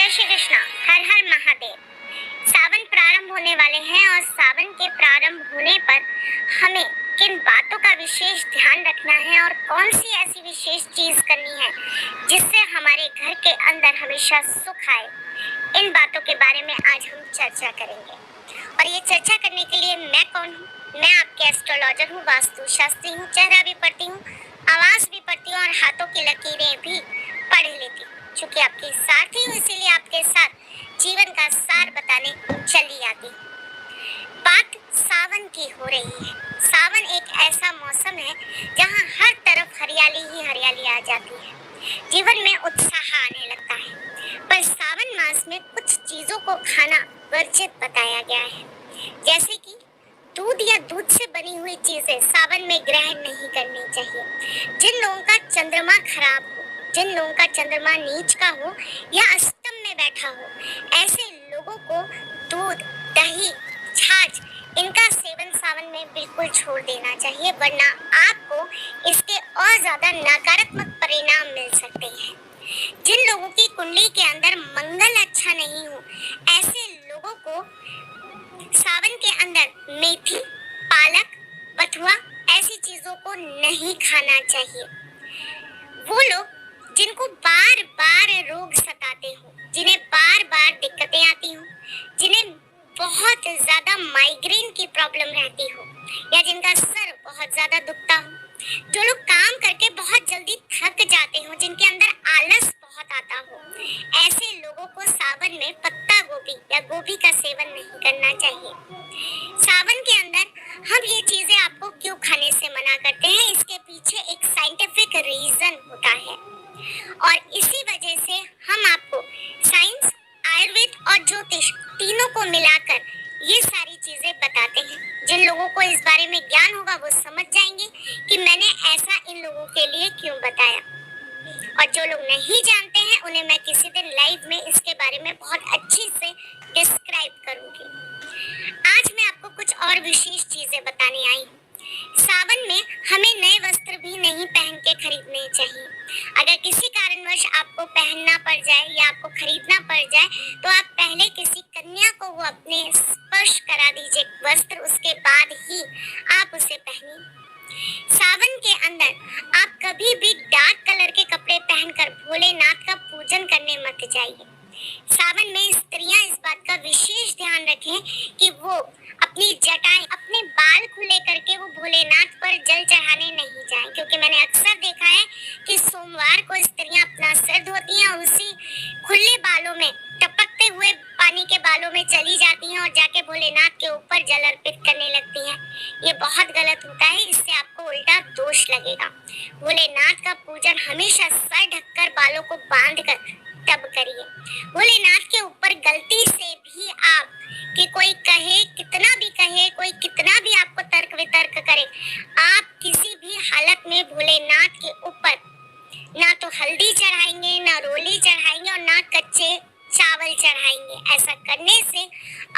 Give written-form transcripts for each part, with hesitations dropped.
जय श्री कृष्णा। हर हर महादेव। सावन प्रारंभ होने वाले हैं और सावन के प्रारंभ होने पर हमें किन बातों का विशेष ध्यान रखना है और कौन सी ऐसी विशेष चीज करनी है जिससे हमारे घर के अंदर हमेशा सुख आए, इन बातों के बारे में आज हम चर्चा करेंगे। और ये चर्चा करने के लिए मैं कौन हूँ? मैं आपके एस्ट्रोलॉजर हूँ, वास्तु शास्त्री हूँ, चेहरा भी पढ़ती हूँ, आवाज भी पढ़ती हूँ और हाथों की लकीरें भी पढ़ लेती हूँ। चूंकि आपकी साथी हूँ इसीलिए आपके साथ जीवन का सार बताने चली आती हूँ। बात सावन की हो रही है। सावन एक ऐसा मौसम है जहाँ हर तरफ हरियाली ही हरियाली आ जाती है, जीवन में उत्साह आने लगता है। पर सावन मास में कुछ चीजों को खाना वर्जित बताया गया है, जैसे कि दूध या दूध से बनी हुई चीजें सावन में ग्रहण नहीं करनी चाहिए। जिन लोगों का चंद्रमा खराब हो, जिन लोगों का चंद्रमा नीच का हो या अष्टम में बैठा हो, ऐसे लोगों को दूध, दही, छाछ इनका सेवन सावन में बिल्कुल छोड़ देना चाहिए, वरना आपको इसके और ज्यादा नकारात्मक परिणाम मिल सकते हैं। जिन लोगों की कुंडली के अंदर मंगल अच्छा नहीं हो, ऐसे लोगों को सावन के अंदर मेथी, पालक, बथुआ ऐसी चीजों को नहीं खाना चाहिए। वो लोग जिनको बार बार रोग सताते हो, जिन्हें बार बार दिक्कतें आती हो, जिन्हें बहुत ज्यादा माइग्रेन की प्रॉब्लम रहती हो या जिनका सर बहुत ज्यादा दुखता हो, जो लोग काम करके बहुत जल्दी थक जाते हो, जिनके अंदर आलस बहुत आता हो, ऐसे लोगों को सावन में पत्ता गोभी या गोभी का सेवन नहीं करना चाहिए। सावन के अंदर हम ये चीजें आपको क्यों खाने से मना करते हैं, इसके पीछे एक साइंटिफिक रीजन होता है और इसी वजह से हम आपको साइंस, आयुर्वेद और ज्योतिष तीनों को मिलाकर ये सारी चीजें बताते हैं। जिन लोगों को इस बारे में ज्ञान होगा वो समझ जाएंगे कि मैंने ऐसा इन लोगों के लिए क्यों बताया, और जो लोग नहीं जानते हैं उन्हें मैं किसी दिन लाइव में इसके बारे में बहुत अच्छी से डिस्क्राइब करूंगी। आज मैं आपको कुछ और विशेष चीजें बताने आई हूँ। सावन में हमें नए वस्त्र भी नहीं पहन के खरीदने चाहिए। अगर किसी कारणवश आपको पहनना पड़ जाए या आपको खरीदना पड़ जाए तो आप पहले किसी कन्या को वो अपने स्पर्श करा दीजिए वस्त्र, उसके बाद ही आप उसे पहनिए। सावन के अंदर आप कभी भी डार्क कलर के कपड़े पहनकर भोलेनाथ का पूजन करने मत जाइए। सावन में स्त्रियां इस बात का विशेष ध्यान रखें कि वो अपनी जटाएं, अपने बाल खुले करके वो भोलेनाथ पर जल चढ़ाने नहीं जाएं, क्योंकि मैंने अक्सर देखा है कि सोमवार को स्त्रियां अपना सिर धोती हैं और उसी खुले बालों में, टपकते हुए पानी के बालों में चली जाती हैं और जाके भोलेनाथ के ऊपर जल अर्पित करने लगती हैं। ये बहुत गलत होता है, इससे आपको उल्टा दोष लगेगा। भोलेनाथ का पूजन हमेशा सर ढककर, बालों को बांधकर तब करिए। भोलेनाथ के ऊपर गलती से भी आप कि कोई कहे, कितना भी कहे, कोई कितना भी आपको तर्क वितर्क करे, आप किसी भी हालत में भोलेनाथ के ऊपर ना तो हल्दी चढ़ाएंगे, ना रोली चढ़ाएंगे और ना कच्चे चावल चढ़ाएंगे। ऐसा करने से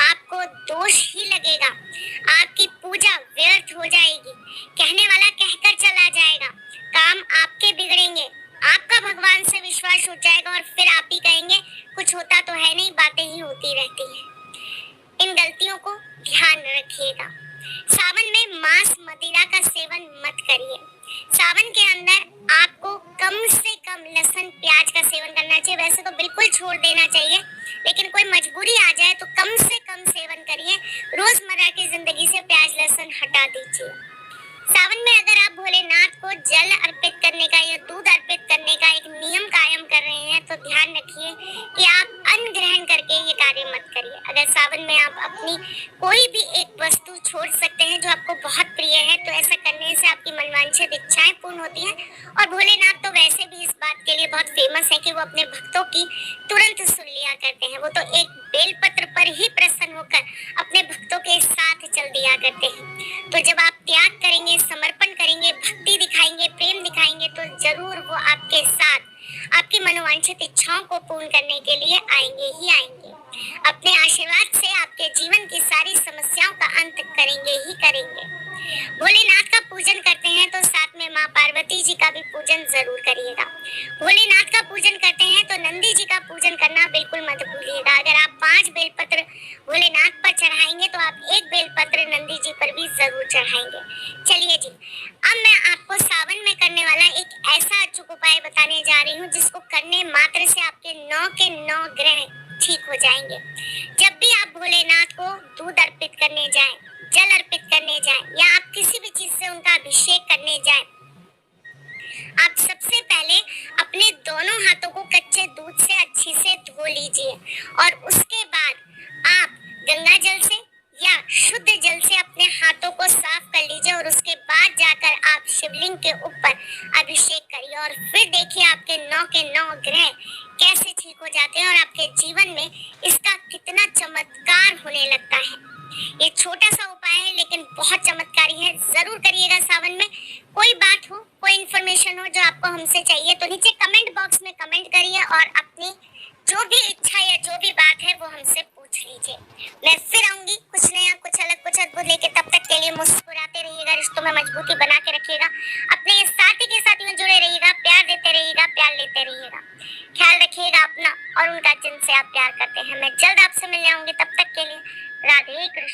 आपको दोष ही लगेगा, आपकी पूजा व्यर्थ हो जाएगी, कहने वाला कहकर चला जाएगा, काम आपके बिगड़ेंगे, आपका भगवान से विश्वास उठ जाएगा और फिर आप ही कहेंगे कुछ होता तो है नहीं, बातें ही होती रहती हैं। इन गलतियों को ध्यान रखिएगा। सावन में मांस मदिरा का सेवन मत करिए। सावन के अंदर आपको कम से कम लहसुन प्याज का सेवन करना चाहिए। वैसे तो बिल्कुल छोड़ देना चाहिए, लेकिन कोई मजबूरी आ जाए तो कम से कम सेवन करिए। रोजमर्रा की जिंदगी से प्याज लहसुन हटा दीजिए। सावन में अगर आप भोलेनाथ को जल अर्पित करने का या दूध अर्पित करने का एक नियम कायम कर रहे हैं तो ध्यान रखिए कि आप अन्न ग्रहण करके ये कार्य मत करिए। अगर सावन में आप अपनी कोई भी एक वस्तु छोड़ सकते हैं जो आपको बहुत प्रिय है, तो ऐसा करने से आपकी मनवांछित इच्छाएं पूर्ण होती हैं। और भोलेनाथ तो वैसे भी इस बात के लिए बहुत फेमस है कि वो अपने भक्तों की तुरंत सुन लिया करते हैं। वो तो एक बेलपत्र पर ही प्रसन्न होकर अपने भक्तों के साथ चल दिया करते हैं। तो जब आप त्याग करेंगे, समर्पण करेंगे, भक्ति दिखाएंगे, प्रेम दिखाएंगे, तो जरूर वो आपके साथ आपकी मनोवांछित इच्छाओं को पूर्ण करने के लिए आएंगे ही आएंगे। अपने आशीर्वाद से आपके जीवन की सारी समस्याओं का अंत करेंगे ही करेंगे। भोलेनाथ का पूजन करते हैं तो साथ में माँ पार्वती जी का भी पूजन जरूर करिएगा। भोलेनाथ का पूजन करते हैं तो नंदी जी का पूजन करना बिल्कुल मत चढ़ाएंगे। चलिए जी, अब मैं आपको सावन में करने वाला एक ऐसा अचूक उपाय बताने जा रही हूँ जिसको करने मात्र से आपके 9 के 9 ग्रह ठीक हो जाएंगे। जब भी आप भोलेनाथ को दूध अर्पित करने जाएं, जल अर्पित करने जाएं या आप किसी भी चीज से उनका अभिषेक करने जाएं, आप सबसे पहले अपने दोनों हाथों को कच्चे दूध से अच्छी से धो लीजिए और उसके बाद आप गंगा जल से या शुद्ध जल से अपने हाथों को साफ कर लीजिए और उसके बाद जाकर आप शिवलिंग के ऊपर अभिषेक करिए और फिर देखिए आपके 9 के 9 ग्रह कैसे ठीक हो जाते हैं और आपके जीवन में इसका कितना चमत्कार होने लगता है। ये छोटा सा उपाय है लेकिन बहुत चमत्कारी है, जरूर करिएगा सावन में। कोई बात हो, कोई इन्फॉर्मेशन हो जो आपको हमसे चाहिए तो नीचे कमेंट बॉक्स में कमेंट करिए और अपनी जो भी इच्छा या जो भी बात है वो हमसे पूछ लीजिए। मैं फिर आऊंगी कुछ नया, कुछ अलग, कुछ अद्भुत लेके। तब तक के लिए मुस्कुराते रहिएगा, रिश्तों में मजबूती बना के रखिएगा, अपने साथी के साथ में जुड़े रहिएगा, प्यार देते रहिएगा, प्यार लेते रहिएगा। ख्याल रखिएगा अपना और उनका जिनसे आप प्यार करते हैं। मैं जल्द आपसे मिलने आऊंगी, तब तक के लिए राधे कृष्ण।